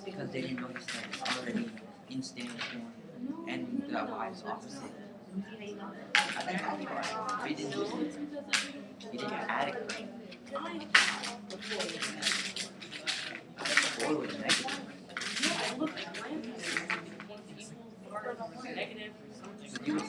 Because they didn't notice that it's already in standard form and the y is opposite. I think we didn't add it. 4 was negative. So you would see.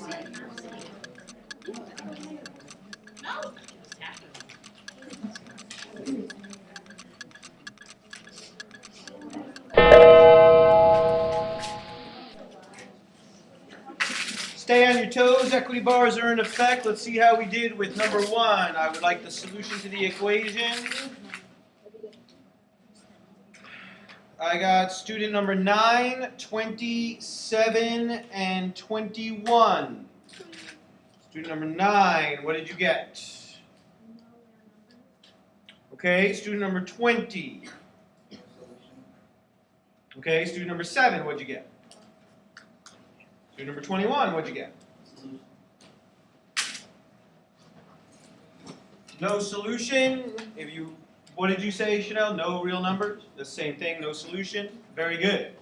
Stay on your toes. Equity bars are in effect. Let's see how we did with number 1. I would like the solution to the equation. I got student number 9, 27, and 21. Student number 9, what did you get? Okay, student number 20. Okay, student number 7, what'd you get? Student number 21, what'd you get? No solution. What did you say, Chanel? No real numbers? The same thing, no solution. Very good.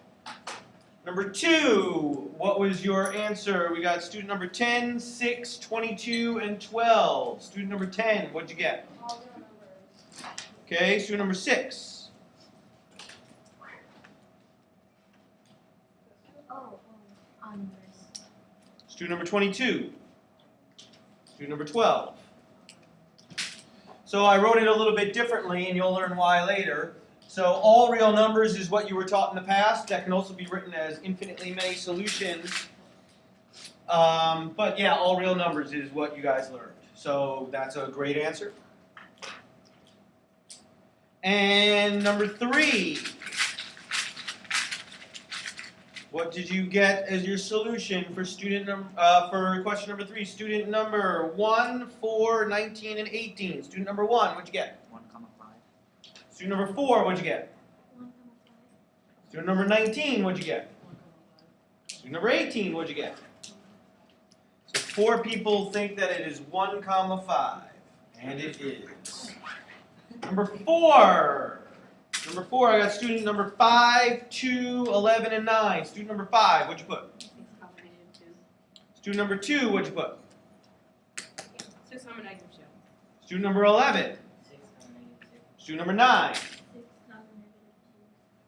Number 2, what was your answer? We got student number 10, 6, 22, and 12. Student number 10, what'd you get? Okay, student number 6. Student number 22. Student number 12. So I wrote it a little bit differently, and you'll learn why later. So all real numbers is what you were taught in the past. That can also be written as infinitely many solutions. But yeah, all real numbers is what you guys learned. So that's a great answer. And number 3. What did you get as your solution for for question number 3? Student number 1, 4, 19, and 18. Student number 1, what'd you get? 1, 5. Student number 4, what'd you get? 1, 5. Student number 19, what'd you get? 1, 5. Student number 18, what'd you get? So 4 people think that it is 1, 5, and it is. Number 4. Number 4, I got student number 5, 2, 11, and 9. Student number 5, what'd you put? 6, 2. Student number 2, what'd you put? 6, -2. Student number 11. 6, Student number 9. 6, -2.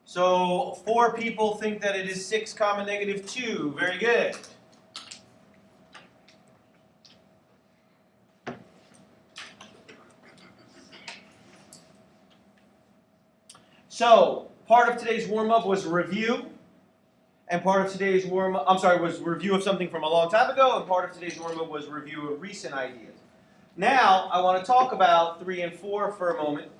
So 4 people think that it is 6, -2. Very good. So part of today's warm-up was review, and part of today's warm-up, was review of something from a long time ago, and part of today's warm-up was review of recent ideas. Now I want to talk about 3 and 4 for a moment.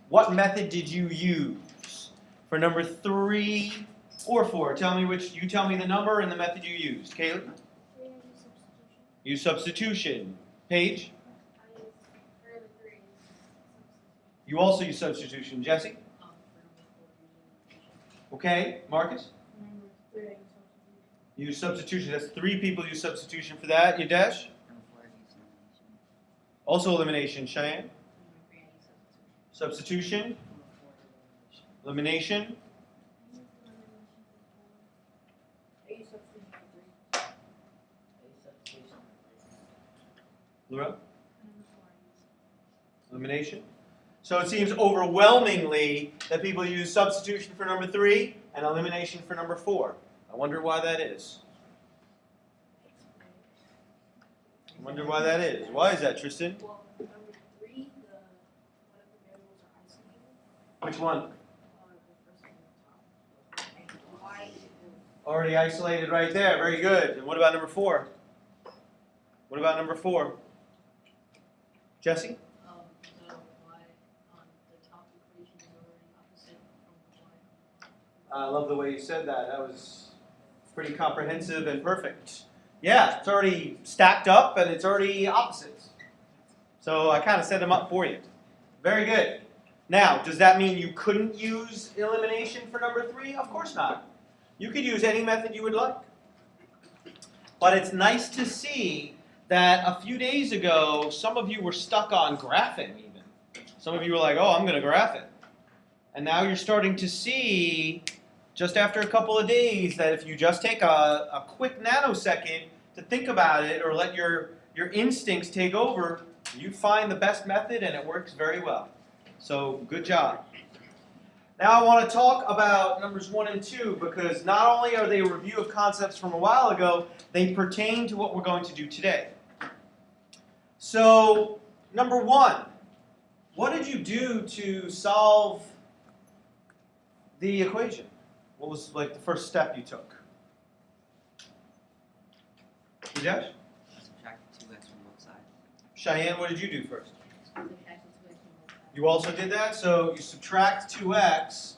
What method did you use for number 3 or 4? Tell me which. You tell me the number and the method you used. Kaylee? Use substitution. Paige? You also use substitution. Jesse? Okay. Marcus? Use substitution. That's 3 people use substitution for that. Yadesh? Also elimination. Cheyenne? Substitution. Elimination. Laura? Elimination. So it seems overwhelmingly that people use substitution for number 3 and elimination for number 4. I wonder why that is. I wonder why that is. Why is that, Tristan? Well, number 3, one of the variables are isolated. Which one? The first one at the top. Already isolated right there. Very good. And what about number 4? What about number 4? Jesse? The y on the top equation is already opposite from the y. I love the way you said that. That was pretty comprehensive and perfect. Yeah, it's already stacked up and it's already opposites. So I kind of set them up for you. Very good. Now, does that mean you couldn't use elimination for number 3? Of course not. You could use any method you would like. But it's nice to see that a few days ago, some of you were stuck on graphing even. Some of you were like, oh, I'm going to graph it. And now you're starting to see, just after a couple of days, that if you just take a quick nanosecond to think about it or let your instincts take over, you find the best method and it works very well. So good job. Now I want to talk about numbers 1 and 2 because not only are they a review of concepts from a while ago, they pertain to what we're going to do today. So, number 1, what did you do to solve the equation? What was like the first step you took? Rajesh? I subtracted 2x from both sides. Cheyenne, what did you do first? Subtract 2x from both sides. You also did that? So you subtract 2x,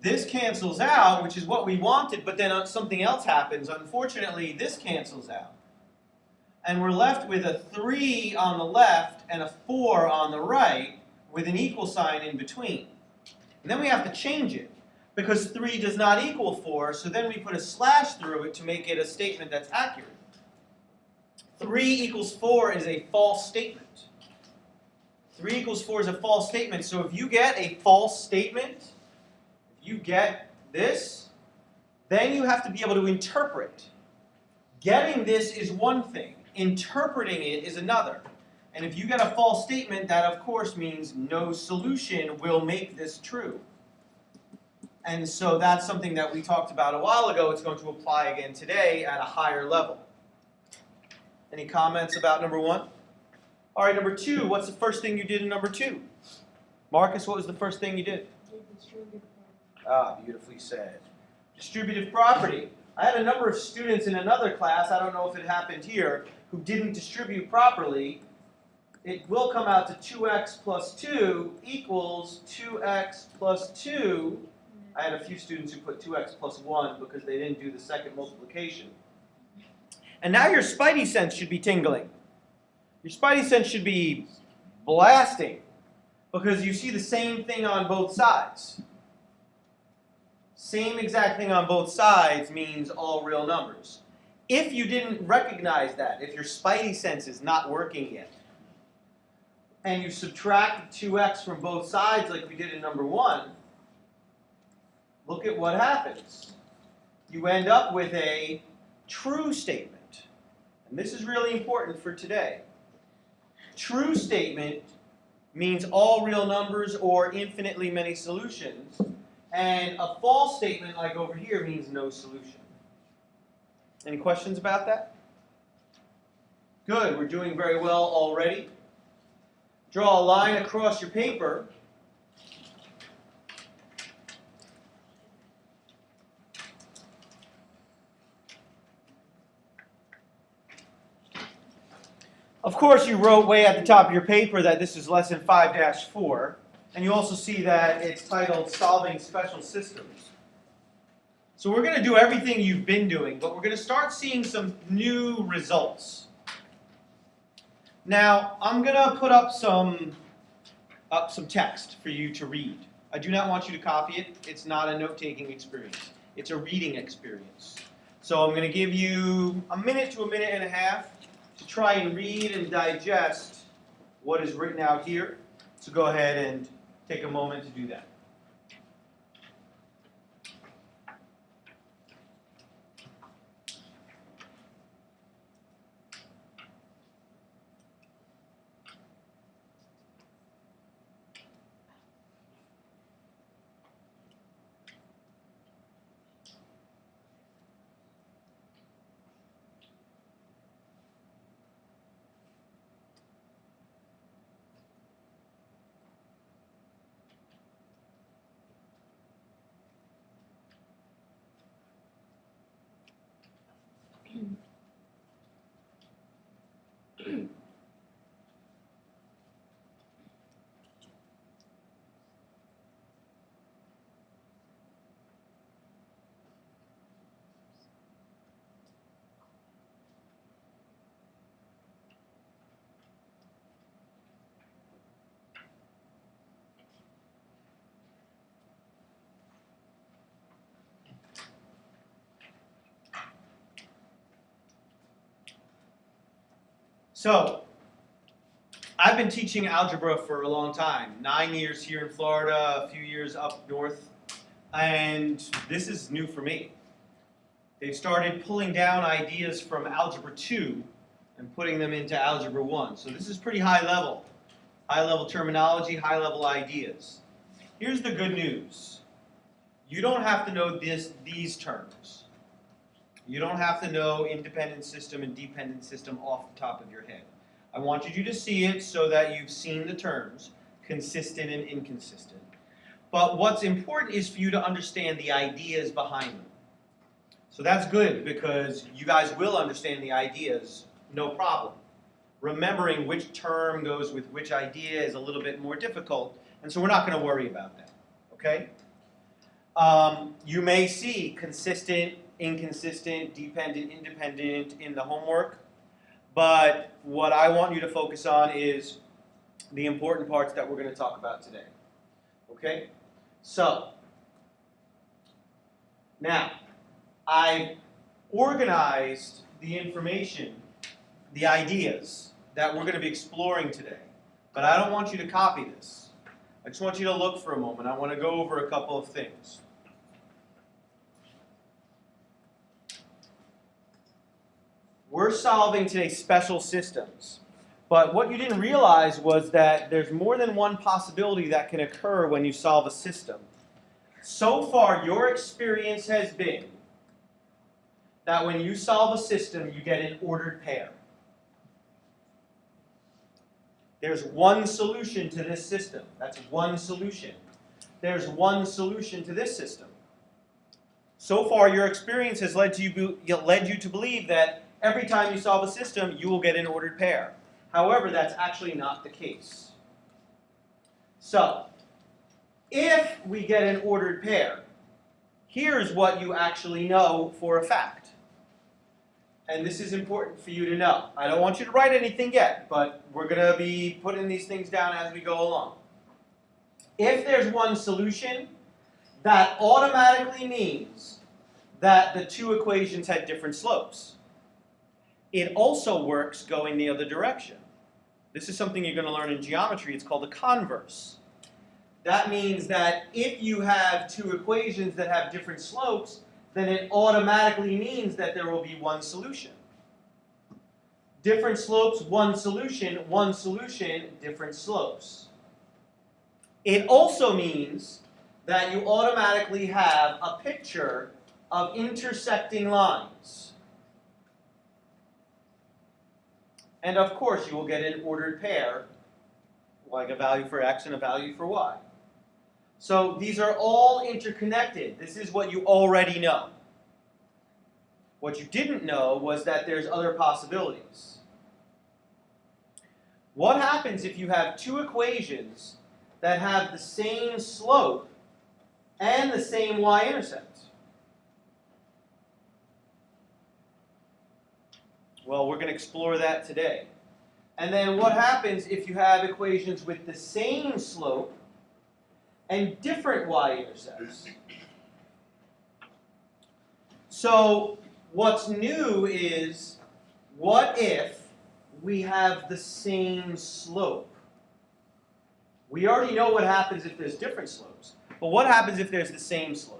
this cancels out, which is what we wanted, but then something else happens. Unfortunately, this cancels out. And we're left with a 3 on the left and a 4 on the right with an equal sign in between. And then we have to change it because 3 does not equal 4, so then we put a slash through it to make it a statement that's accurate. 3 equals 4 is a false statement. 3 equals 4 is a false statement, so if you get a false statement, if you get this, then you have to be able to interpret. Getting this is one thing. Interpreting it is another. And if you get a false statement, that of course means no solution will make this true. And so that's something that we talked about a while ago. It's going to apply again today at a higher level. Any comments about number 1? All right, number 2, what's the first thing you did in number 2? Marcus, what was the first thing you did? Ah, beautifully said. Distributive property. I had a number of students in another class, I don't know if it happened here, who didn't distribute properly. It will come out to 2x plus 2 equals 2x plus 2. I had a few students who put 2x plus 1 because they didn't do the second multiplication. And now your spidey sense should be tingling. Your spidey sense should be blasting because you see the same thing on both sides. Same exact thing on both sides means all real numbers. If you didn't recognize that, if your spidey sense is not working yet, and you subtract 2x from both sides like we did in number 1, look at what happens. You end up with a true statement. And this is really important for today. True statement means all real numbers or infinitely many solutions. And a false statement, like over here, means no solution. Any questions about that? Good, we're doing very well already. Draw a line across your paper. Of course, you wrote way at the top of your paper that this is lesson 5-4, and you also see that it's titled Solving Special Systems. So we're going to do everything you've been doing, but we're going to start seeing some new results. Now, I'm going to put up some text for you to read. I do not want you to copy it. It's not a note-taking experience. It's a reading experience. So I'm going to give you a minute to a minute and a half to try and read and digest what is written out here. So go ahead and take a moment to do that. So, I've been teaching algebra for a long time, 9 years here in Florida, a few years up north, and this is new for me. They've started pulling down ideas from Algebra 2 and putting them into Algebra 1. So this is pretty high level terminology, high level ideas. Here's the good news. You don't have to know these terms. You don't have to know independent system and dependent system off the top of your head. I wanted you to see it so that you've seen the terms, consistent and inconsistent. But what's important is for you to understand the ideas behind them. So that's good because you guys will understand the ideas, no problem. Remembering which term goes with which idea is a little bit more difficult, and so we're not going to worry about that, okay? You may see consistent, inconsistent, dependent, independent in the homework, but what I want you to focus on is the important parts that we're going to talk about today, okay? So, now, I've organized the information, the ideas that we're going to be exploring today, but I don't want you to copy this. I just want you to look for a moment. I want to go over a couple of things. We're solving today special systems, but what you didn't realize was that there's more than one possibility that can occur when you solve a system. So far, your experience has been that when you solve a system, you get an ordered pair. There's one solution to this system. That's one solution. There's one solution to this system. So far, your experience has led you to believe that every time you solve a system, you will get an ordered pair. However, that's actually not the case. So, if we get an ordered pair, here's what you actually know for a fact. And this is important for you to know. I don't want you to write anything yet, but we're going to be putting these things down as we go along. If there's one solution, that automatically means that the two equations had different slopes. It also works going the other direction. This is something you're going to learn in geometry. It's called a converse. That means that if you have two equations that have different slopes, then it automatically means that there will be one solution. Different slopes, one solution, different slopes. It also means that you automatically have a picture of intersecting lines. And of course, you will get an ordered pair, like a value for x and a value for y. So these are all interconnected. This is what you already know. What you didn't know was that there's other possibilities. What happens if you have two equations that have the same slope and the same y-intercept? Well, we're going to explore that today. And then what happens if you have equations with the same slope and different y-intercepts? So what's new is, what if we have the same slope? We already know what happens if there's different slopes, but what happens if there's the same slope?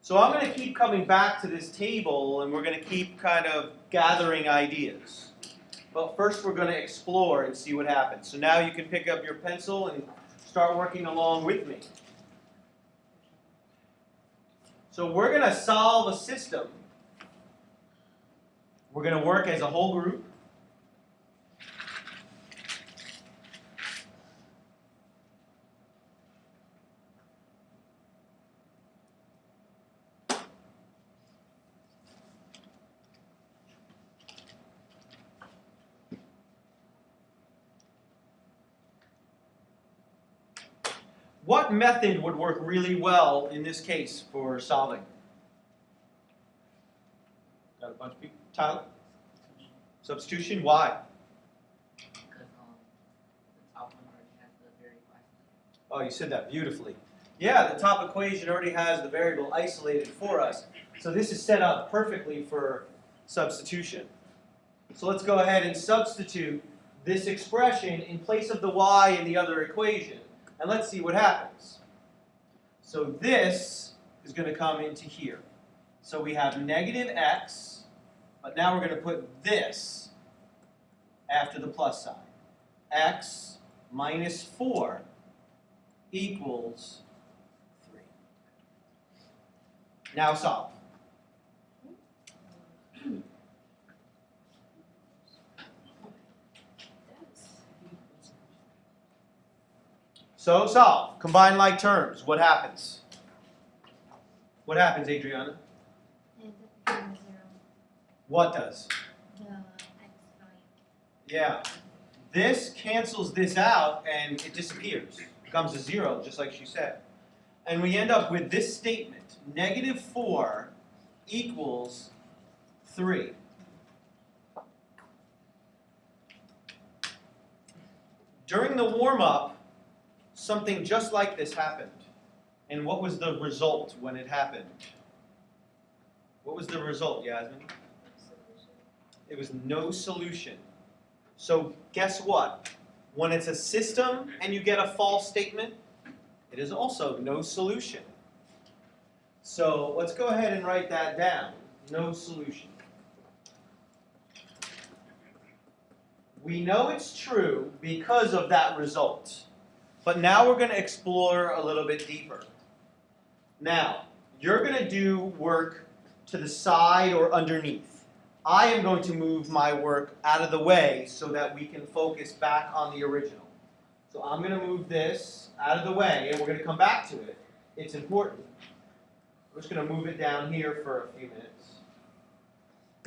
So I'm going to keep coming back to this table, and we're going to keep kind of gathering ideas. But first we're going to explore and see what happens. So now you can pick up your pencil and start working along with me. So we're going to solve a system. We're going to work as a whole group. What method would work really well in this case for solving? Got a bunch of people? Tyler? Substitution? Why? Because the top one already has the variable isolated. Oh, you said that beautifully. Yeah, the top equation already has the variable isolated for us. So this is set up perfectly for substitution. So let's go ahead and substitute this expression in place of the y in the other equation. And let's see what happens. So this is going to come into here. So we have negative x, but now we're going to put this after the plus sign. X minus 4 equals 3. Now solve. So solve. Combine like terms. What happens? What happens, Adriana? And the 0. What does? The x Yeah. This cancels this out and it disappears. It becomes a 0, just like she said. And we end up with this statement. Negative 4 equals 3. During the warm-up, something just like this happened. And what was the result when it happened? What was the result, Yasmin? It was no solution. So guess what? When it's a system and you get a false statement, it is also no solution. So let's go ahead and write that down. No solution. We know it's true because of that result. But now we're going to explore a little bit deeper. Now, you're going to do work to the side or underneath. I am going to move my work out of the way so that we can focus back on the original. So I'm going to move this out of the way, and we're going to come back to it. It's important. I'm just going to move it down here for a few minutes.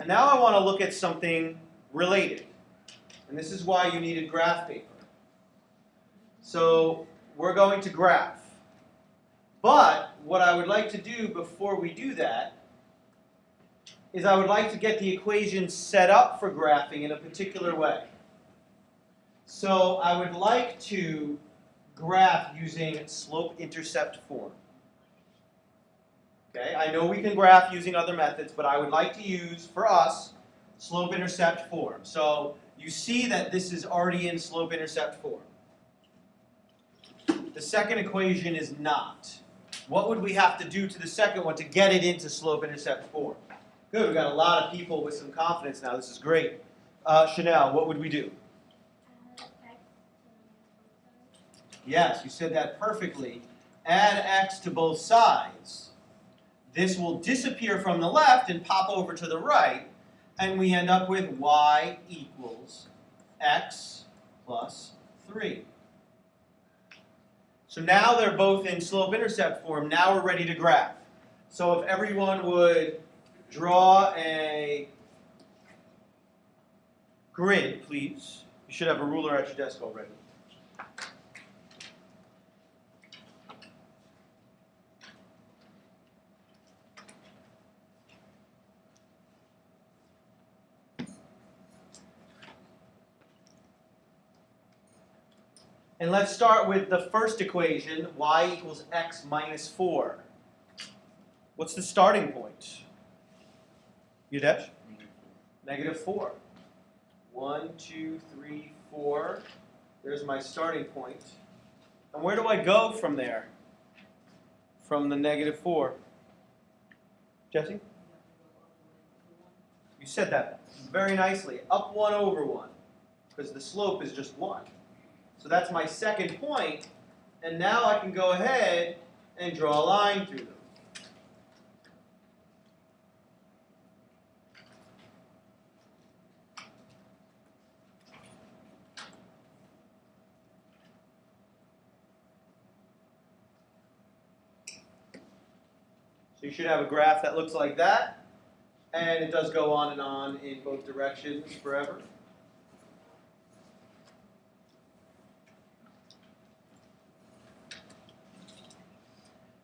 And now I want to look at something related. And this is why you needed graph paper. So we're going to graph. But what I would like to do before we do that is I would like to get the equation set up for graphing in a particular way. So I would like to graph using slope-intercept form. Okay, I know we can graph using other methods, but I would like to use, for us, slope-intercept form. So you see that this is already in slope-intercept form. The second equation is not. What would we have to do to the second one to get it into slope-intercept form? Good, we've got a lot of people with some confidence now. This is great. Chanel, what would we do? Yes, you said that perfectly. Add x to both sides. This will disappear from the left and pop over to the right, and we end up with y equals x plus 3. So now they're both in slope-intercept form. Now we're ready to graph. So if everyone would draw a grid, please. You should have a ruler at your desk already. And let's start with the first equation, y equals x minus 4. What's the starting point? Yudesh? Negative 4. 1, 2, 3, 4. There's my starting point. And where do I go from there? From the negative 4. Jesse? You said that very nicely. Up 1 over 1. Because the slope is just 1. So that's my second point, and now I can go ahead and draw a line through them. So you should have a graph that looks like that, and it does go on and on in both directions forever.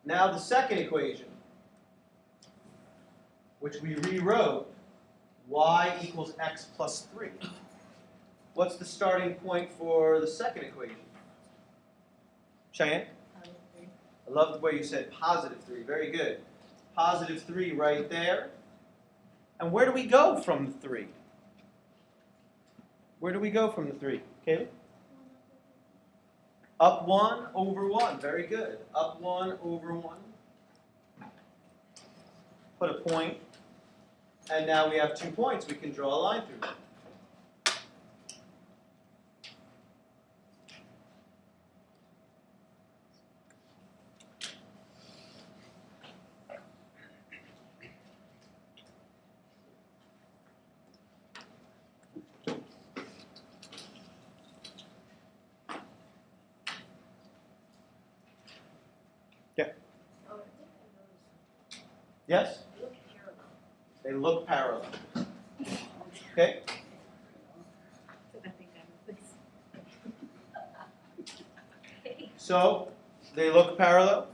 Now the second equation, which we rewrote, y equals x plus 3. What's the starting point for the second equation? Cheyenne? I love the way you said positive 3. Very good. Positive 3 right there. And where do we go from the 3? Where do we go from the 3? Caleb? Up 1 over 1. Very good. Up 1 over 1. Put a point. And now we have 2 points. We can draw a line through them. Oh, I think I noticed Yes? they look parallel. They look parallel. Okay? I think I noticed. Okay. So, they look parallel?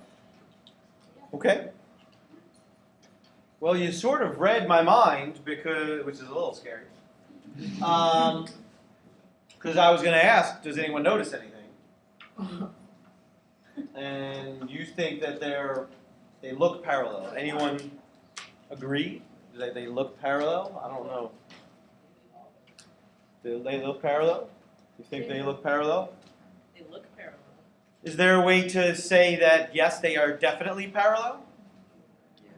Okay. Well, you sort of read my mind, because, which is a little scary. Because I was going to ask, does anyone notice anything? And you think that they look parallel. Anyone agree that they look parallel? I don't know. Do they look parallel? You think they look parallel? They look parallel. Is there a way to say that, yes, they are definitely parallel?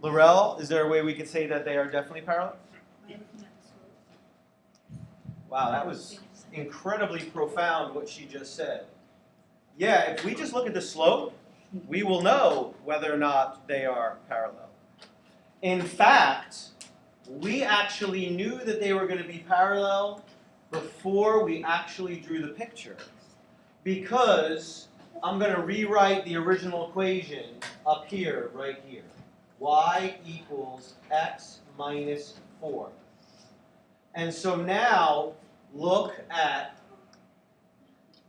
Laurel, is there a way we could say that they are definitely parallel? Wow, that was incredibly profound what she just said. Yeah, if we just look at the slope, we will know whether or not they are parallel. In fact, we actually knew that they were going to be parallel before we actually drew the picture. Because I'm going to rewrite the original equation up here, right here. Y equals x minus 4. And so now, look at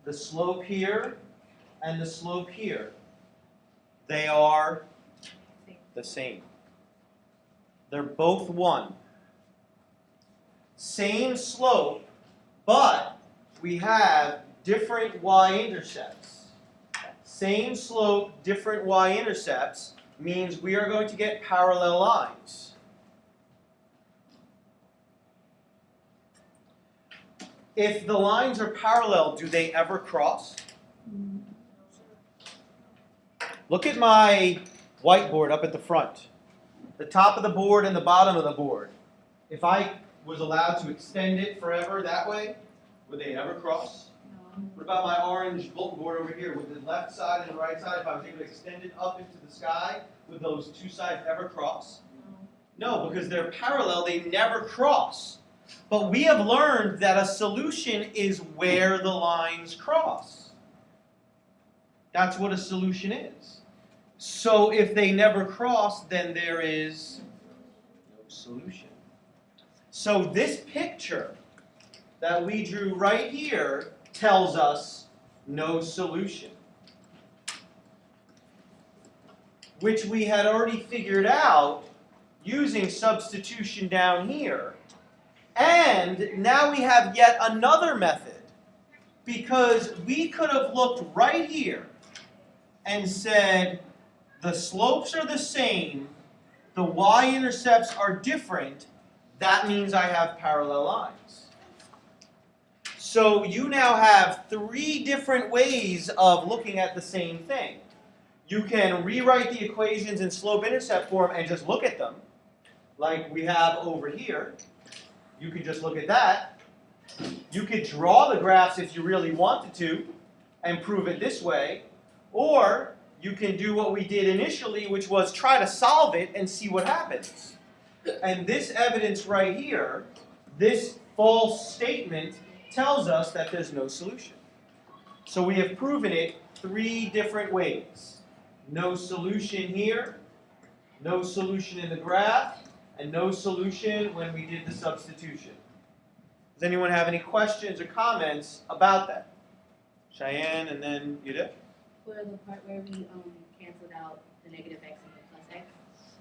the slope here and the slope here. They are the same. They're both 1. Same slope, but we have different y-intercepts. Same slope, different y-intercepts means we are going to get parallel lines. If the lines are parallel, do they ever cross? Look at my whiteboard up at the front. The top of the board and the bottom of the board. If I was allowed to extend it forever that way, would they ever cross? What about my orange bulletin board over here? Would the left side and the right side, if I was able to extend it up into the sky, would those two sides ever cross? No, because they're parallel, they never cross. But we have learned that a solution is where the lines cross. That's what a solution is. So if they never cross, then there is no solution. So this picture that we drew right here tells us no solution, which we had already figured out using substitution down here. And now we have yet another method, because we could have looked right here and said the slopes are the same, the y-intercepts are different, that means I have parallel lines. So you now have 3 different ways of looking at the same thing. You can rewrite the equations in slope-intercept form and just look at them, like we have over here. You could just look at that. You could draw the graphs if you really wanted to and prove it this way. Or you can do what we did initially, which was try to solve it and see what happens. And this evidence right here, this false statement, tells us that there's no solution. So we have proven it 3 different ways. No solution here, no solution in the graph, and no solution when we did the substitution. Does anyone have any questions or comments about that? Cheyenne and then Yuda? For the part where we canceled out the negative x and the plus x,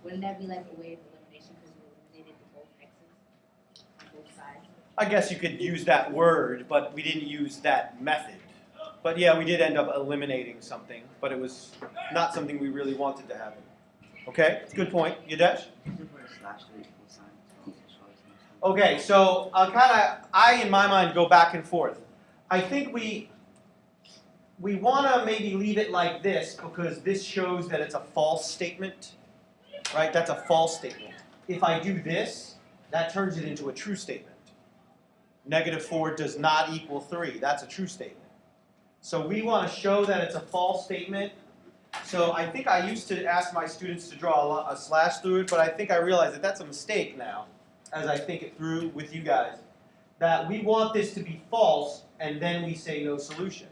wouldn't that be like a way of elimination because we eliminated the both x's on both sides? I guess you could use that word, but we didn't use that method. But yeah, we did end up eliminating something, but it was not something we really wanted to happen. Okay, good point. Yadesh? Is it where slash 3 equals sign as well? So it's Okay, so I in my mind go back and forth. I think we want to maybe leave it like this because this shows that it's a false statement, right? That's a false statement. If I do this, that turns it into a true statement. -4 does not equal 3. That's a true statement. So we want to show that it's a false statement. So I think I used to ask my students to draw a slash through it, but I think I realize that that's a mistake now, as I think it through with you guys, that we want this to be false, and then we say no solution.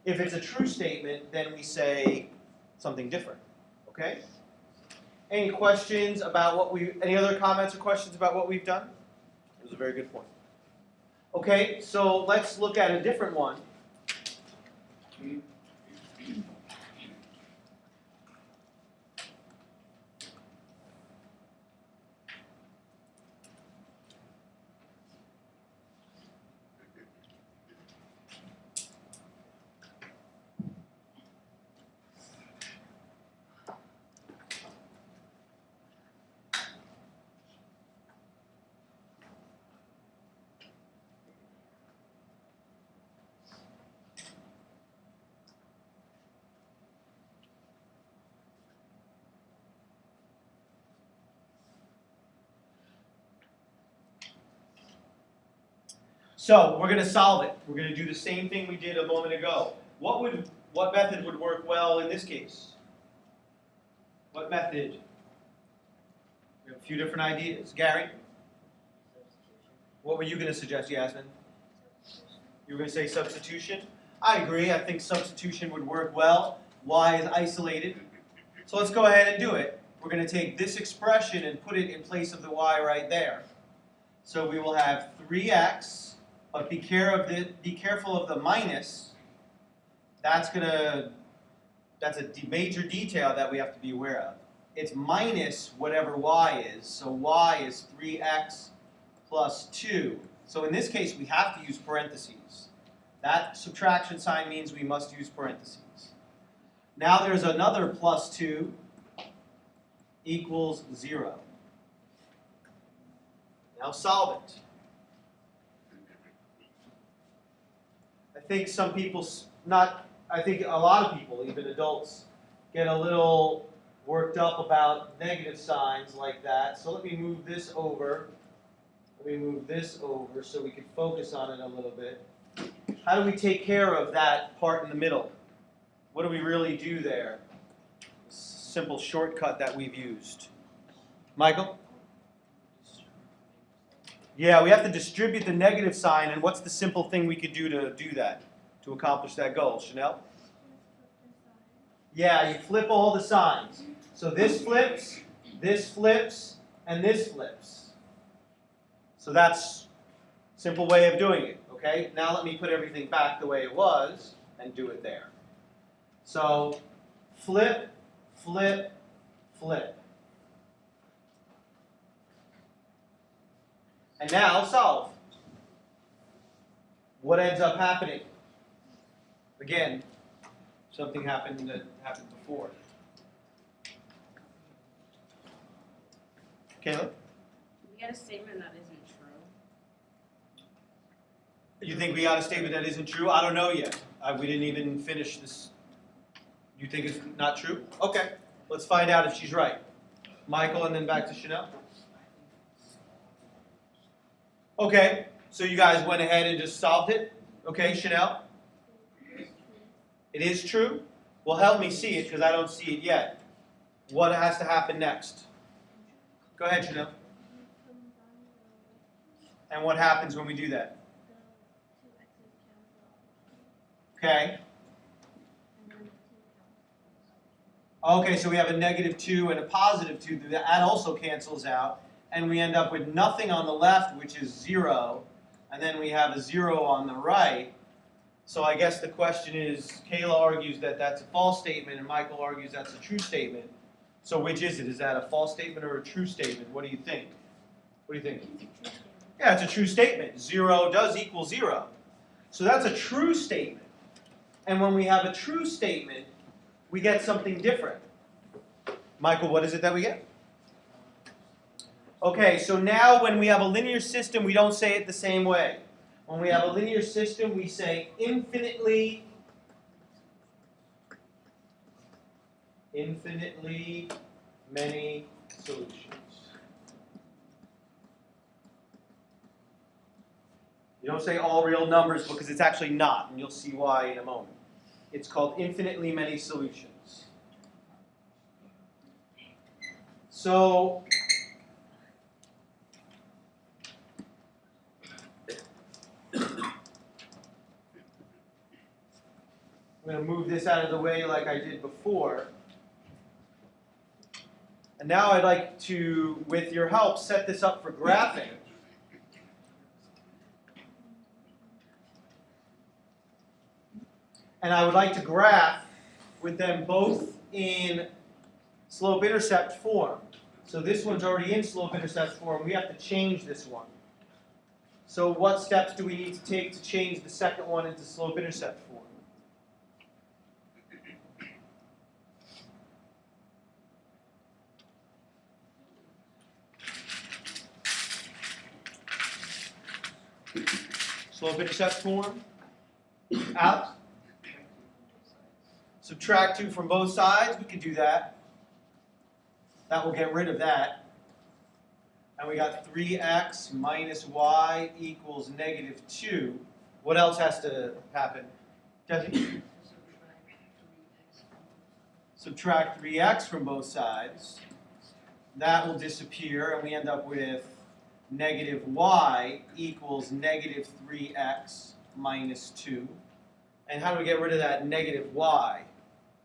If it's a true statement, then we say something different, okay? Any questions about any other comments or questions about what we've done? It was a very good point. Okay, so let's look at a different one. So we're going to solve it. We're going to do the same thing we did a moment ago. What method would work well in this case? What method? We have a few different ideas. Gary? What were you going to suggest, Yasmin? You were going to say substitution? I agree. I think substitution would work well. Y is isolated. So let's go ahead and do it. We're going to take this expression and put it in place of the y right there. So we will have 3x. But be careful of the minus. That's a major detail that we have to be aware of. It's minus whatever y is. So y is 3x plus 2. So in this case, we have to use parentheses. That subtraction sign means we must use parentheses. Now there's another plus 2 equals 0. Now solve it. I think some people, I think a lot of people, even adults, get a little worked up about negative signs like that. So let me move this over. Let me move this over so we can focus on it a little bit. How do we take care of that part in the middle? What do we really do there? Simple shortcut that we've used. Michael? Yeah, we have to distribute the negative sign, and what's the simple thing we could do to do that, to accomplish that goal? Chanel? Yeah, you flip all the signs. So this flips, and this flips. So that's a simple way of doing it, okay? Now let me put everything back the way it was and do it there. So flip, flip, flip. And now solve. What ends up happening? Again, something happened that happened before. Caleb? We get a statement that isn't true. You think we got a statement that isn't true? I don't know yet. We didn't even finish this. You think it's not true? Okay, let's find out if she's right. Michael, and then back to Chanel. Okay, so you guys went ahead and just solved it. Okay, Chanel? It is true? Well, help me see it because I don't see it yet. What has to happen next? Go ahead, Chanel. And what happens when we do that? Okay. Okay, so we have a -2 and a +2. That also cancels out. And we end up with nothing on the left, which is 0. And then we have a 0 on the right. So I guess the question is, Kayla argues that that's a false statement, and Michael argues that's a true statement. So which is it? Is that a false statement or a true statement? What do you think? What do you think? Yeah, it's a true statement. 0 does equal 0. So that's a true statement. And when we have a true statement, we get something different. Michael, what is it that we get? Okay, so now when we have a linear system, we don't say it the same way. When we have a linear system, we say infinitely many solutions. You don't say all real numbers because it's actually not, and you'll see why in a moment. It's called infinitely many solutions. So I'm going to move this out of the way like I did before. And now I'd like to, with your help, set this up for graphing. And I would like to graph with them both in slope-intercept form. So this one's already in slope-intercept form. We have to change this one. So what steps do we need to take to change the second one into slope-intercept form? Slope-intercept form, out. Subtract 2 from both sides, we can do that. That will get rid of that. And we got 3x minus y equals negative 2. What else has to happen? Jesse? Subtract 3x from both sides. That will disappear, and we end up with negative y equals negative 3x minus 2. And how do we get rid of that negative y?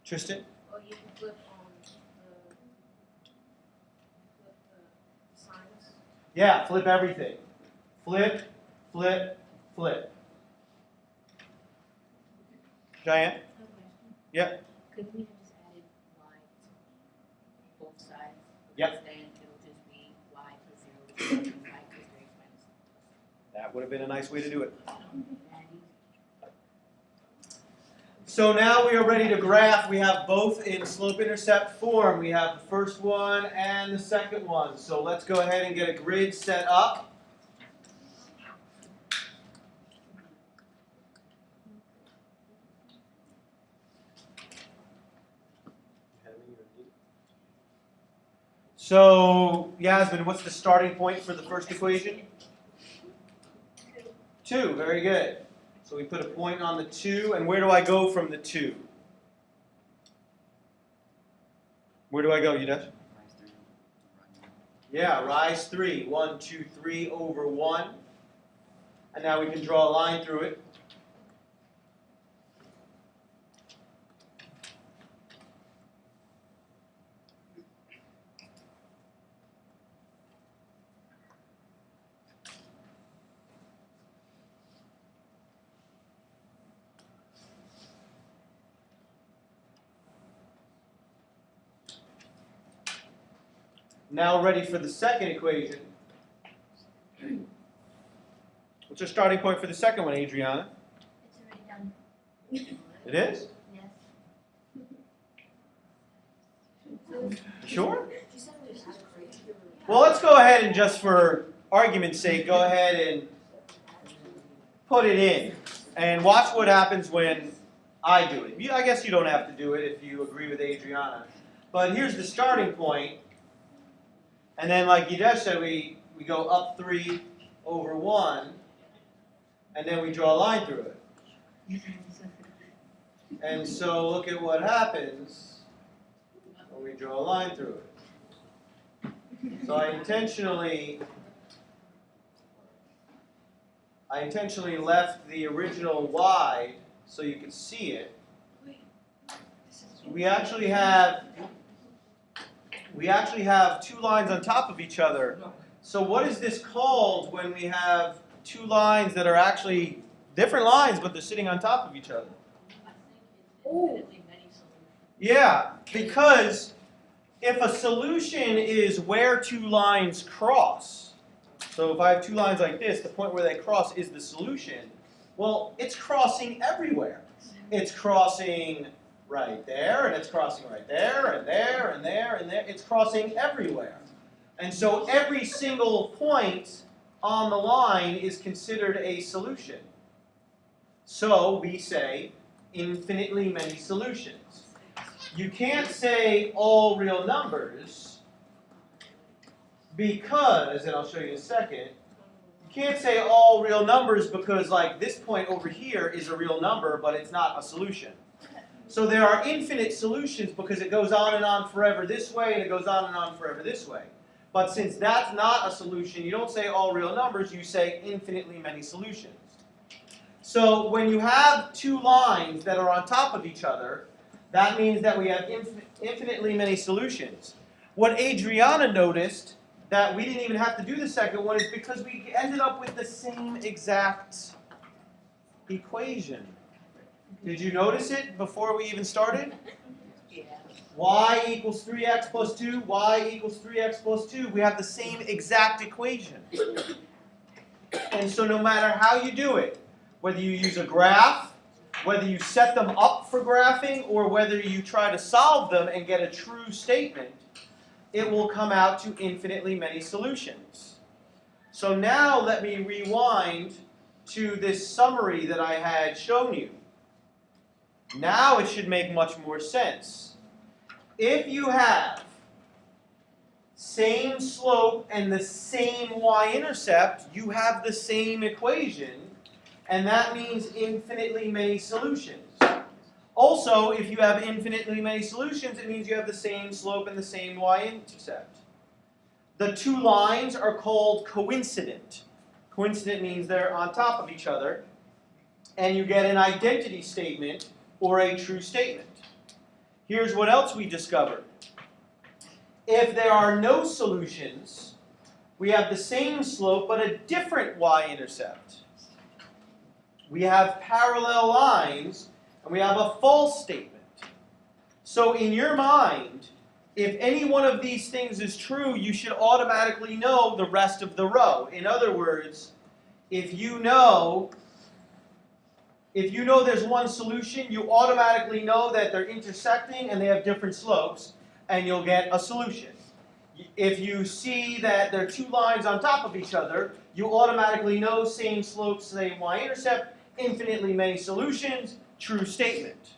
Tristan? Well, you can flip the signs. Yeah, flip everything. Flip, flip, flip. Diane? Yeah. Could we have just added y to both sides? Yep. Because then it'll just be y plus 0, y plus 3x minus 1. That would have been a nice way to do it. And So now we are ready to graph. We have both in slope-intercept form. We have the first one and the second one. So let's go ahead and get a grid set up. So, Yasmin, what's the starting point for the first equation? 2, very good. So we put a point on the 2, and where do I go from the 2? Where do I go, Yudesh? Yeah, rise 3. 1, 2, 3 over 1. And now we can draw a line through it. Now ready for the second equation. What's our starting point for the second one, Adriana? It's already done. It is? Yes. Sure? Well, let's go ahead and just for argument's sake, go ahead and put it in. And watch what happens when I do it. I guess you don't have to do it if you agree with Adriana. But here's the starting point. And then, like Yudesh said, we go up 3 over 1, and then we draw a line through it. And so look at what happens when we draw a line through it. So I intentionally left the original wide so you could see it. We actually have 2 lines on top of each other. So what is this called when we have 2 lines that are actually different lines, but they're sitting on top of each other? Yeah, because if a solution is where 2 lines cross, so if I have 2 lines like this, the point where they cross is the solution, well, it's crossing everywhere. It's crossing right there, and it's crossing right there, and there, and there, and there. It's crossing everywhere. And so every single point on the line is considered a solution. So we say infinitely many solutions. You can't say all real numbers because, and I'll show you in a second, you can't say all real numbers because like this point over here is a real number, but it's not a solution. So there are infinite solutions because it goes on and on forever this way, and it goes on and on forever this way. But since that's not a solution, you don't say all real numbers, you say infinitely many solutions. So when you have two lines that are on top of each other, that means that we have infinitely many solutions. What Adriana noticed, that we didn't even have to do the second one, is because we ended up with the same exact equation. Did you notice it before we even started? Yeah. Y equals 3x plus 2, y equals 3x plus 2. We have the same exact equation. And so no matter how you do it, whether you use a graph, whether you set them up for graphing, or whether you try to solve them and get a true statement, it will come out to infinitely many solutions. So now let me rewind to this summary that I had shown you. Now it should make much more sense. If you have same slope and the same y-intercept, you have the same equation, and that means infinitely many solutions. Also, if you have infinitely many solutions, it means you have the same slope and the same y-intercept. The two lines are called coincident. Coincident means they're on top of each other, and you get an identity statement or a true statement. Here's what else we discovered. If there are no solutions, we have the same slope but a different y-intercept. We have parallel lines, and we have a false statement. So in your mind, if any one of these things is true, you should automatically know the rest of the row. In other words, if you know there's one solution, you automatically know that they're intersecting and they have different slopes, and you'll get a solution. If you see that there are two lines on top of each other, you automatically know same slope, same y-intercept, infinitely many solutions, true statement.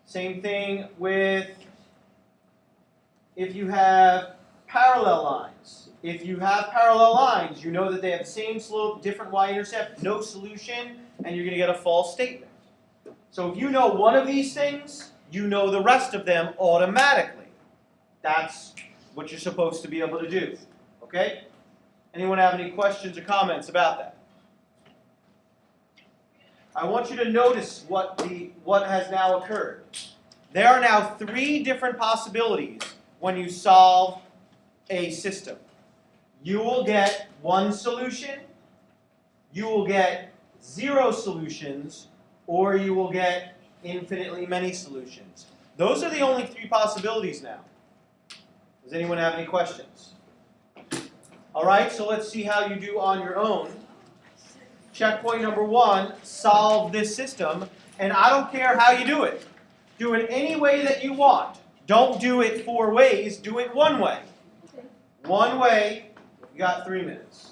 Same thing with if you have parallel lines. If you have parallel lines, you know that they have the same slope, different y-intercept, no solution, and you're going to get a false statement. So if you know one of these things, you know the rest of them automatically. That's what you're supposed to be able to do. Okay? Anyone have any questions or comments about that? I want you to notice what has now occurred. There are now three different possibilities when you solve a system. You will get one solution, you will get 0 solutions, or you will get infinitely many solutions. Those are the only three possibilities now. Does anyone have any questions? All right, so let's see how you do on your own. Checkpoint number 1, solve this system. And I don't care how you do it. Do it any way that you want. Don't do it 4 ways. Do it one way. One way, you got 3 minutes.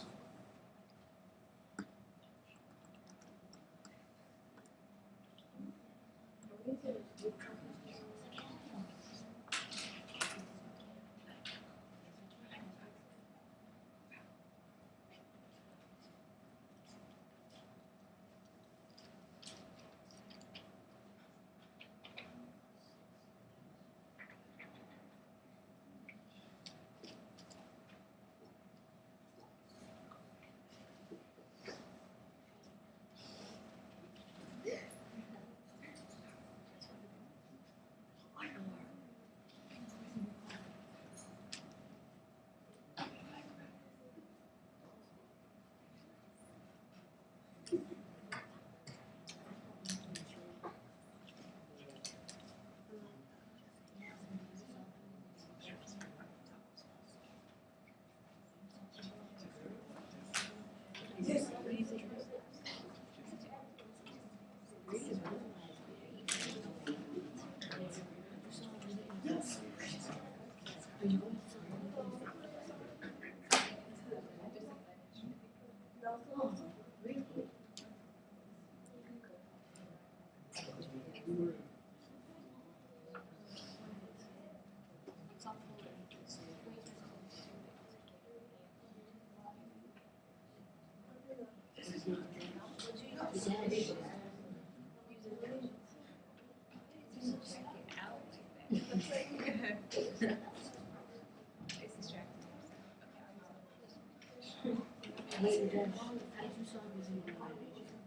Wait, Dad, how did you solve this in elimination?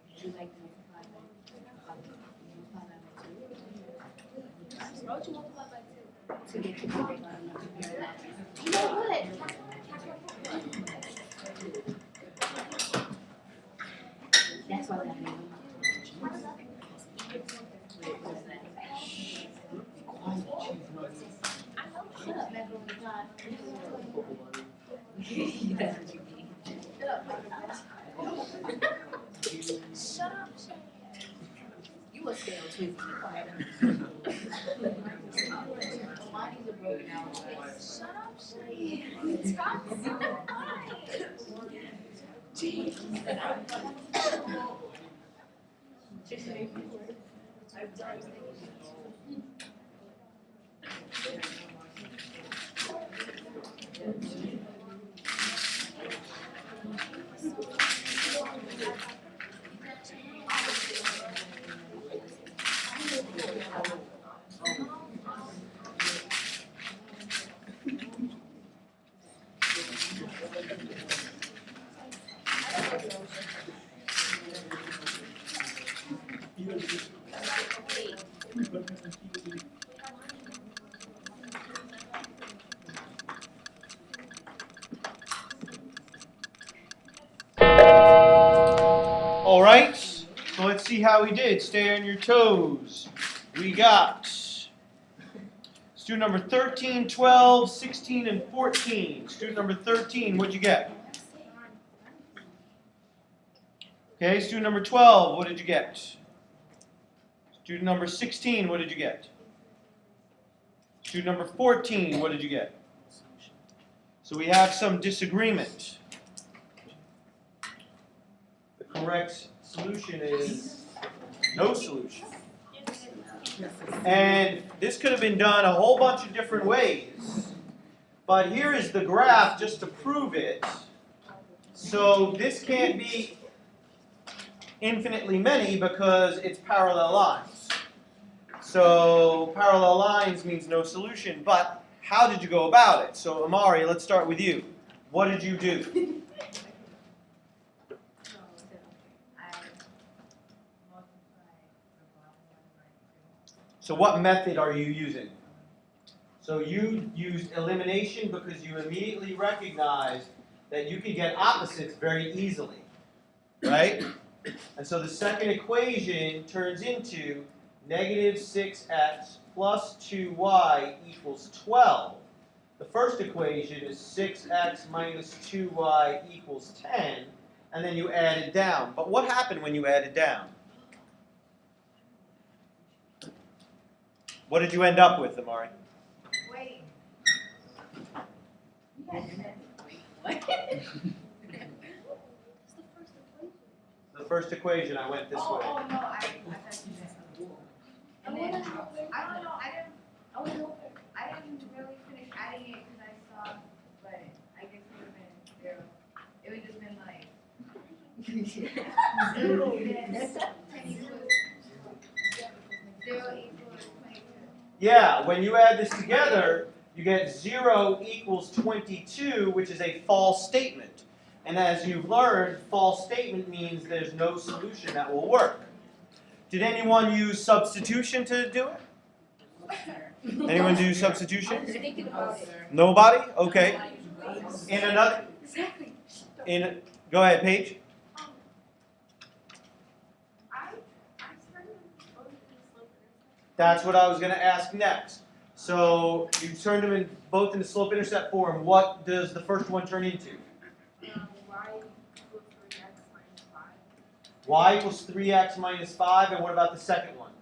Did you like multiply by 2? Why would you multiply by 2? To get the correct number to pair it out. You know what? That's why that made me. Wait, what's that? Shut up, macaroni God. That's what you mean. Shut up, You a stale twin. Mine is a broken out. Shut up, Shay. Stop so much. All right, so let's see how we did. Stay on your toes. We got student number 13, 12, 16, and 14. Student number 13, what'd you get? Okay, student number 12, what did you get? Student number 16, what did you get? Student number 14, what did you get? So we have some disagreement. The correct solution is no solution. And this could have been done a whole bunch of different ways. But here is the graph just to prove it. So this can't be infinitely many because it's parallel lines. So parallel lines means no solution, but how did you go about it? So Amari, let's start with you. What did you do? So what method are you using? So you used elimination because you immediately recognized that you could get opposites very easily, right? And so the second equation turns into negative 6x plus 2y equals 12. The first equation is 6x minus 2y equals 10, and then you add it down. But what happened when you added down? What did you end up with, Amari? Wait. The first equation, I went this way. Oh, no, I thought you meant. And then, I don't know, I didn't really finish adding it because I saw, but I guess it would have been 0. It would just been like 0 equals 10 equals 0 equals 22. Yeah, when you add this together, you get 0 equals 22, which is a false statement. And as you've learned, false statement means there's no solution that will work. Did anyone use substitution to do it? Anyone do substitution? Nobody? Okay. In another. Go ahead, Paige. That's what I was going to ask next. So you turned them in both into slope-intercept form. What does the first one turn into? Y equals 3x minus 5. And what about the second one?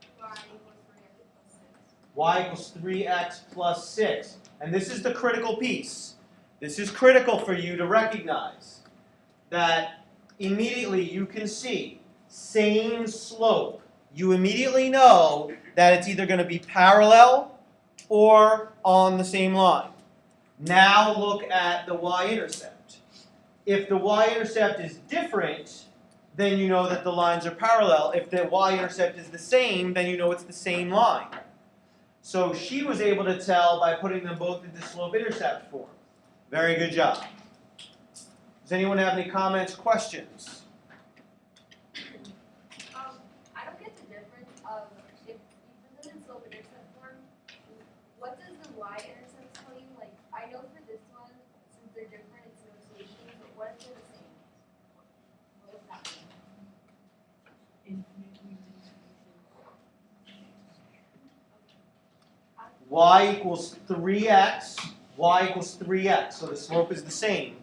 Y equals 3x plus 6. And this is the critical piece. This is critical for you to recognize that immediately you can see same slope. You immediately know that it's either going to be parallel or on the same line. Now look at the y-intercept. If the y-intercept is different, then you know that the lines are parallel. If the y-intercept is the same, then you know it's the same line. So she was able to tell by putting them both into slope-intercept form. Very good job. Does anyone have any comments, questions? I don't get the difference of if you put them in slope intercept form, what does the y-intercept tell you? Like, I know for this one, since they're different, it's no solution, but what if they're the same? What does that mean? Y equals 3x, y equals 3x, so the slope is the same,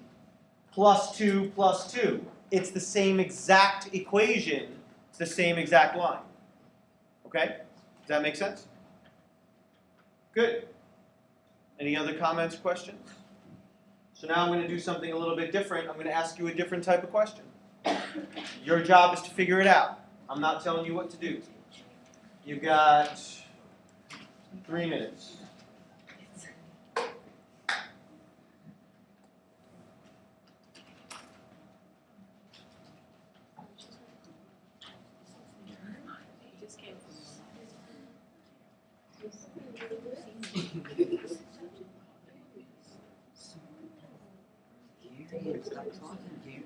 plus 2 plus 2. It's the same exact equation, it's the same exact line. Okay? Does that make sense? Good. Any other comments, questions? So now I'm going to do something a little bit different. I'm going to ask you a different type of question. Your job is to figure it out. I'm not telling you what to do. You've got 3 minutes. Gary, stop talking, Gary.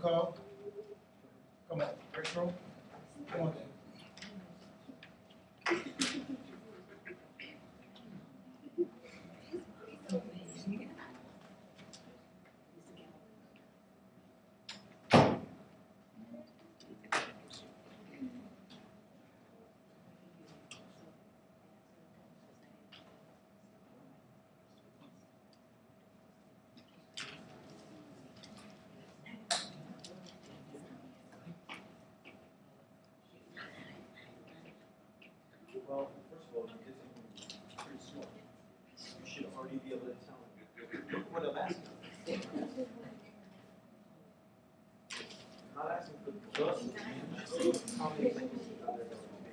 Call. Come on, Rachel. Come on. Well, first of all, you did something pretty smart. You should already be able to tell what I'm asking. I'm not asking for the solution. How many things are there going to be?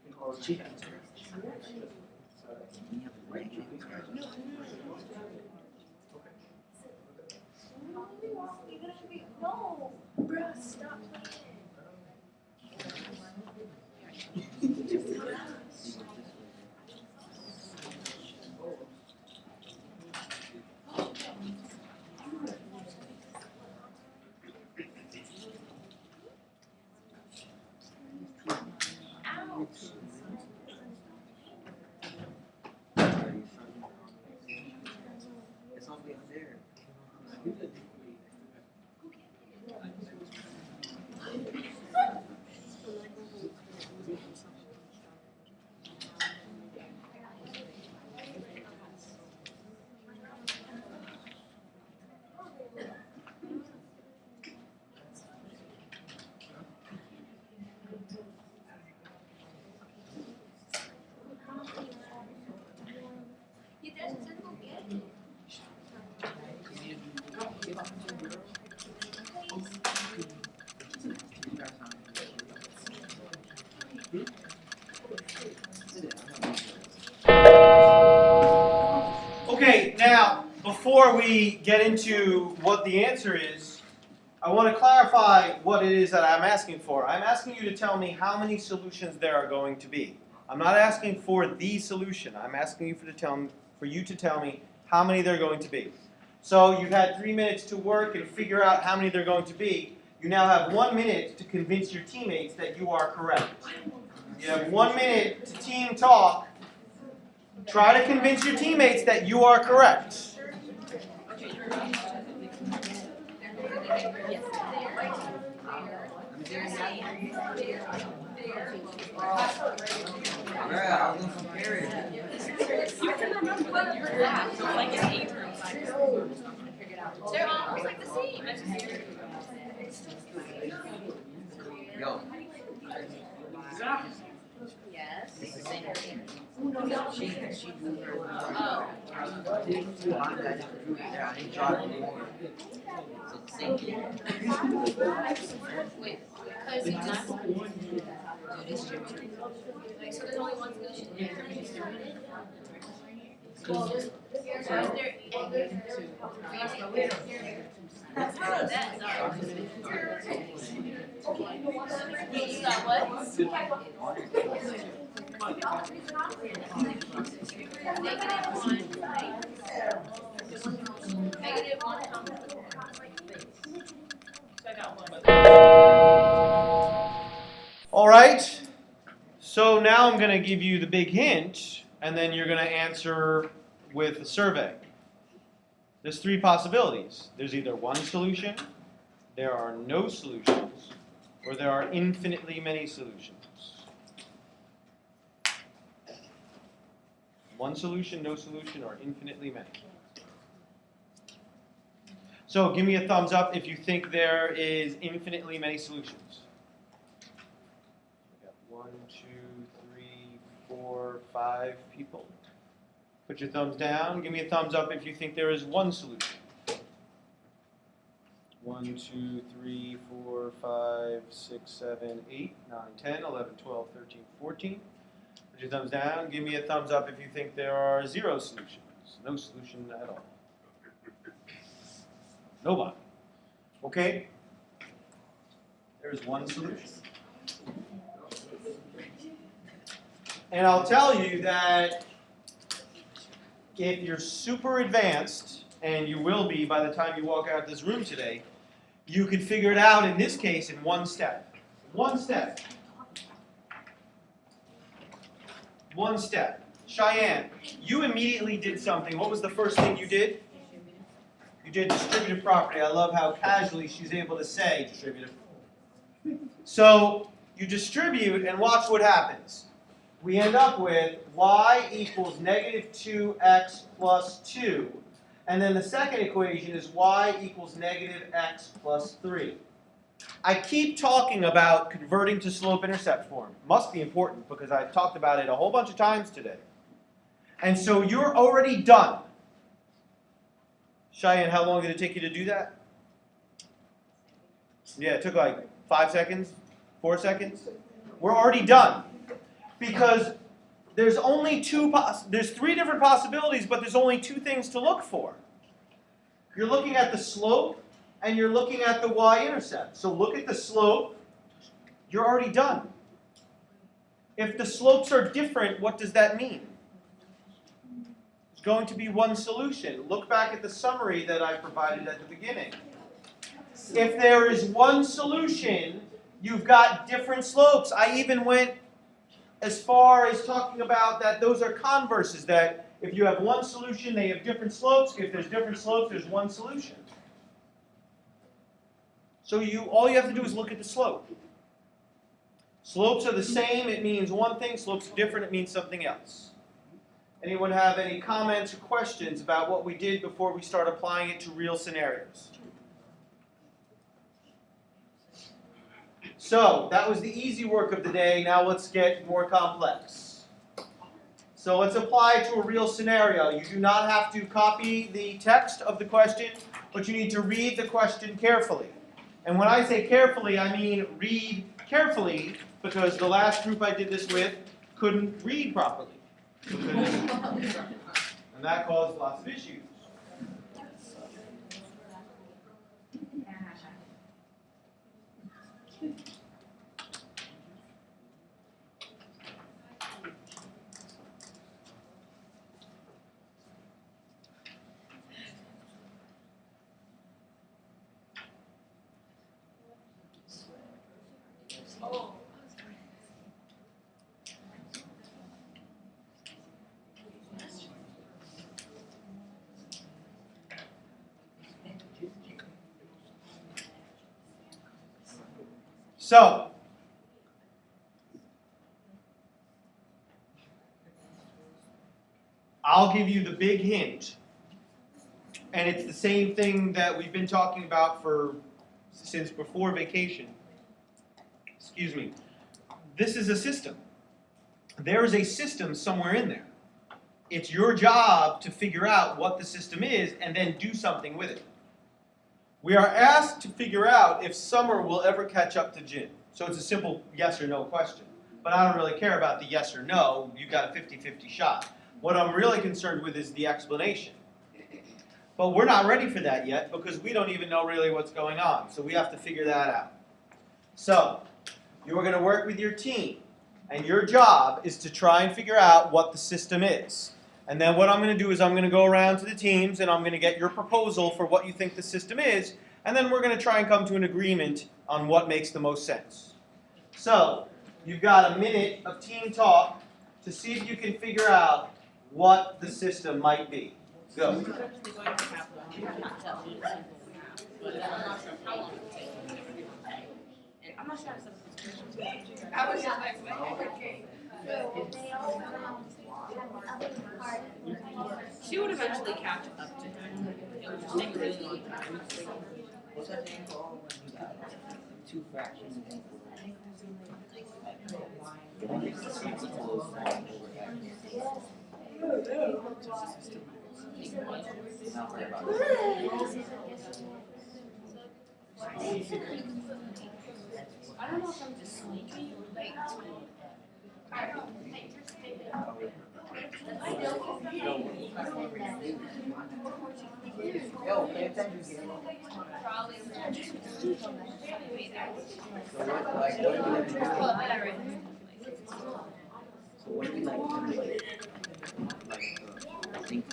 You can already answer. We have a break. No, bro, stop playing. It's all the way up there. He does circle again. Okay, now, before we get into what the answer is, I want to clarify what it is that I'm asking for. I'm asking you to tell me how many solutions there are going to be. I'm not asking for the solution. I'm asking you for you to tell me how many there are going to be. So you've had 3 minutes to work and figure out how many there are going to be. You now have 1 minute to convince your teammates that you are correct. You have 1 minute to team talk. Try to convince your teammates that you are correct. Bruh, I was gonna compare it. You can remember like your class, like an age group. They're almost like the same. I just Yo, Yes. she drew her. Yeah, I didn't draw it anymore. So it's the same thing. wait, because you just do distribute. Like, so there's only one solution. Well, so is there that's not that. Wait, you got what? Negative one times. So I got one. All right. So now I'm going to give you the big hint, and then you're going to answer with a survey. There's 3 possibilities. There's either one solution, there are no solutions, or there are infinitely many solutions. One solution, no solution, or infinitely many. So give me a thumbs up if you think there is infinitely many solutions. We got 1, 2, 3, 4, 5 people. Put your thumbs down. Give me a thumbs up if you think there is one solution. 1, 2, 3, 4, 5, 6, 7, 8, 9, 10, 11, 12, 13, 14. Put your thumbs down. Give me a thumbs up if you think there are 0 solutions. No solution at all. Nobody. Okay? There's one solution. And I'll tell you that if you're super advanced, and you will be by the time you walk out this room today, you can figure it out in this case in 1 step. 1 step. 1 step. Cheyenne, you immediately did something. What was the first thing you did? You did distributive property. I love how casually she's able to say distributive. So you distribute and watch what happens. We end up with y equals negative 2x plus 2. And then the second equation is y equals negative x plus 3. I keep talking about converting to slope-intercept form. Must be important because I've talked about it a whole bunch of times today. And so you're already done. Cheyenne, how long did it take you to do that? Yeah, it took like 5 seconds, 4 seconds. We're already done. Because there's only there's 3 different possibilities, but there's only 2 things to look for. You're looking at the slope, and you're looking at the y-intercept. So look at the slope. You're already done. If the slopes are different, what does that mean? There's going to be one solution. Look back at the summary that I provided at the beginning. If there is one solution, you've got different slopes. I even went as far as talking about that those are converses, that if you have one solution, they have different slopes. If there's different slopes, there's one solution. So all you have to do is look at the slope. Slopes are the same, it means one thing. Slopes are different, it means something else. Anyone have any comments or questions about what we did before we start applying it to real scenarios? So that was the easy work of the day. Now let's get more complex. So let's apply it to a real scenario. You do not have to copy the text of the question, but you need to read the question carefully. And when I say carefully, I mean read carefully, because the last group I did this with couldn't read properly. And that caused lots of issues. So, I'll give you the big hint, and it's the same thing that we've been talking about since before vacation. Excuse me. This is a system. There is a system somewhere in there. It's your job to figure out what the system is and then do something with it. We are asked to figure out if Summer will ever catch up to Jin. So it's a simple yes or no question. But I don't really care about the yes or no. You've got a 50-50 shot. What I'm really concerned with is the explanation. But we're not ready for that yet because we don't even know really what's going on. So we have to figure that out. So you're going to work with your team. And your job is to try and figure out what the system is. And then what I'm going to do is I'm going to go around to the teams and I'm going to get your proposal for what you think the system is. And then we're going to try and come to an agreement on what makes the most sense. So you've got a minute of team talk to see if you can figure out what the system might be. Go. We're going to have and I'm not sure how some of these questions are. I was just like, okay. She would eventually catch up to him. It would just take a really long time. What's that thing called when you got two fractions and not worry about it. I don't know if I'm just sleepy. Like, Yo, pay attention. So what do we like to do? Think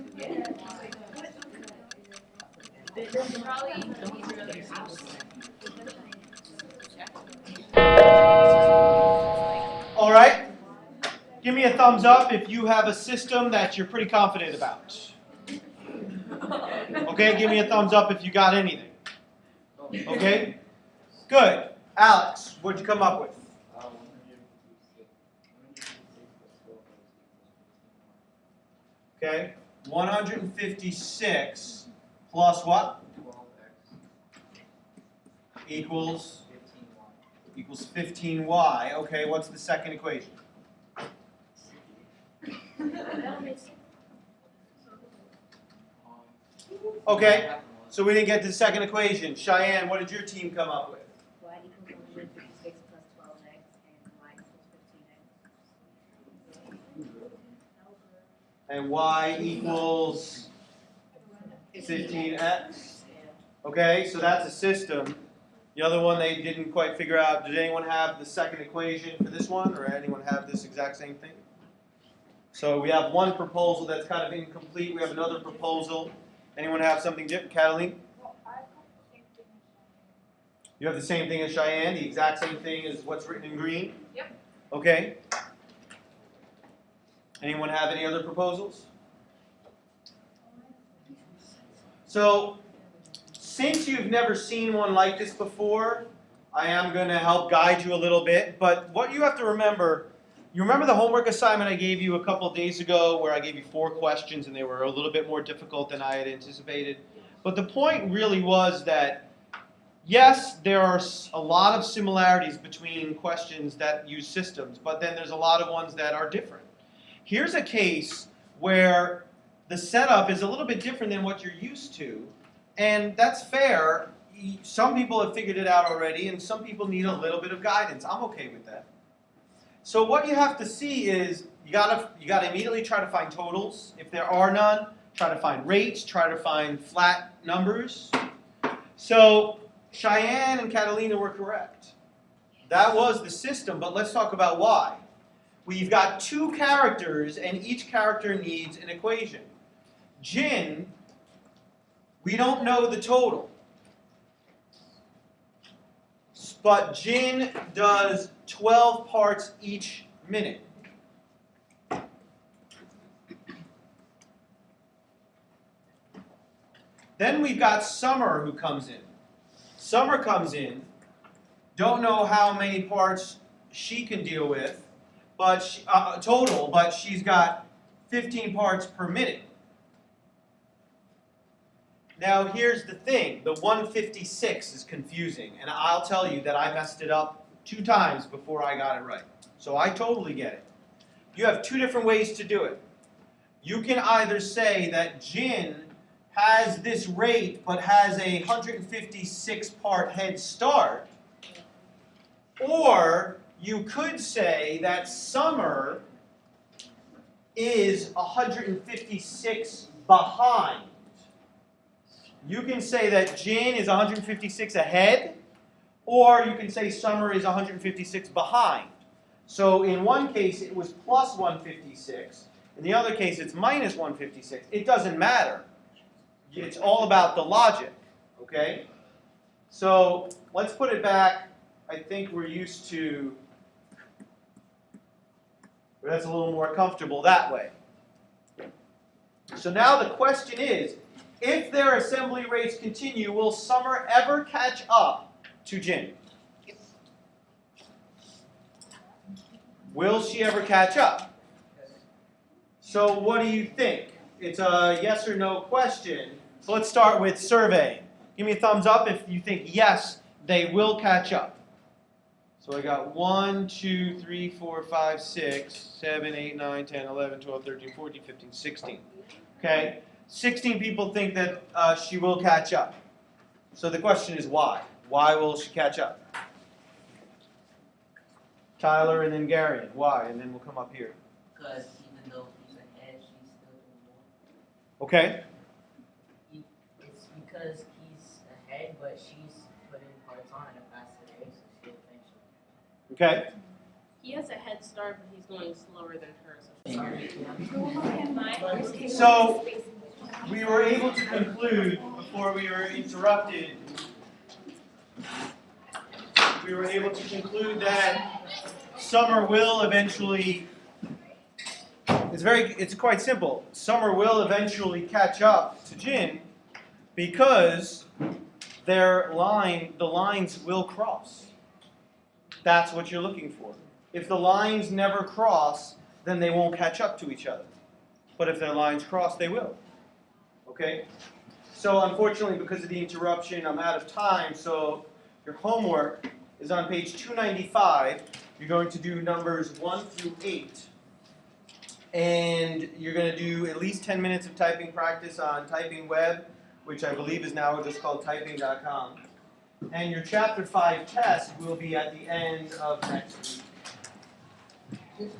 All right. Give me a thumbs up if you have a system that you're pretty confident about. Okay, give me a thumbs up if you got anything. Okay? Good. Alex, what'd you come up with? Okay, 156 plus what? 12x Equals 15y. 15y. Okay, what's the second equation? Okay, so we didn't get to the second equation. Cheyenne, what did your team come up with? y equals 156 plus 12x and y equals 15x. And y equals 15x. Okay, so that's a system. The other one they didn't quite figure out. Did anyone have the second equation for this one, or anyone have this exact same thing? So we have one proposal that's kind of incomplete. We have another proposal. Anyone have something different? Cataline? You have the same thing as Cheyenne, the exact same thing as what's written in green? Yep. Okay. Anyone have any other proposals? So, since you've never seen one like this before, I am going to help guide you a little bit. But what you have to remember, you remember the homework assignment I gave you a couple of days ago where I gave you 4 questions and they were a little bit more difficult than I had anticipated? But the point really was that, yes, there are a lot of similarities between questions that use systems, but then there's a lot of ones that are different. Here's a case where the setup is a little bit different than what you're used to, and that's fair. Some people have figured it out already, and some people need a little bit of guidance. I'm okay with that. So what you have to see is you gotta immediately try to find totals. If there are none, try to find rates, try to find flat numbers. So Cheyenne and Catalina were correct. That was the system, but let's talk about why. We've got 2 characters, and each character needs an equation. Jin, we don't know the total. But Jin does 12 parts each minute. Then we've got Summer who comes in. Summer comes in, Don't know how many parts she can deal with, but total, but she's got 15 parts per minute. Now here's the thing, the 156 is confusing, and I'll tell you that I messed it up 2 times before I got it right. So I totally get it. You have 2 different ways to do it. You can either say that Jin has this rate but has a 156 part head start, or you could say that Summer is 156 behind. You can say that Jin is 156 ahead, or you can say Summer is 156 behind. So in one case it was plus 156, in the other case it's minus 156. It doesn't matter. It's all about the logic, okay? So let's put it back. I think we're used to, that's a little more comfortable that way. So now the question is, if their assembly rates continue, will Summer ever catch up to Jin? Will she ever catch up? So what do you think? It's a yes or no question. So let's start with survey. Give me a thumbs up if you think yes, they will catch up. So I got 1, 2, 3, 4, 5, 6, 7, 8, 9, 10, 11, 12, 13, 14, 15, 16. Okay? 16 people think that she will catch up. So the question is why? Why will she catch up? Tyler and then Gary. Why? And then we'll come up here. Because even though he's ahead, she's still doing more. Okay? It's because he's ahead, but she's putting parts on at a faster rate, so she'll eventually. Okay? He has a head start, but he's going slower than her. So we were able to conclude before we were interrupted. We were able to conclude that Summer will eventually. It's quite simple. Summer will eventually catch up to Jin because the lines will cross. That's what you're looking for. If the lines never cross, then they won't catch up to each other. But if their lines cross, they will. Okay? So unfortunately, because of the interruption, I'm out of time. So your homework is on page 295. You're going to do numbers 1 through 8. And you're going to do at least 10 minutes of typing practice on Typing Web, which I believe is now just called typing.com. And your chapter 5 test will be at the end of next week.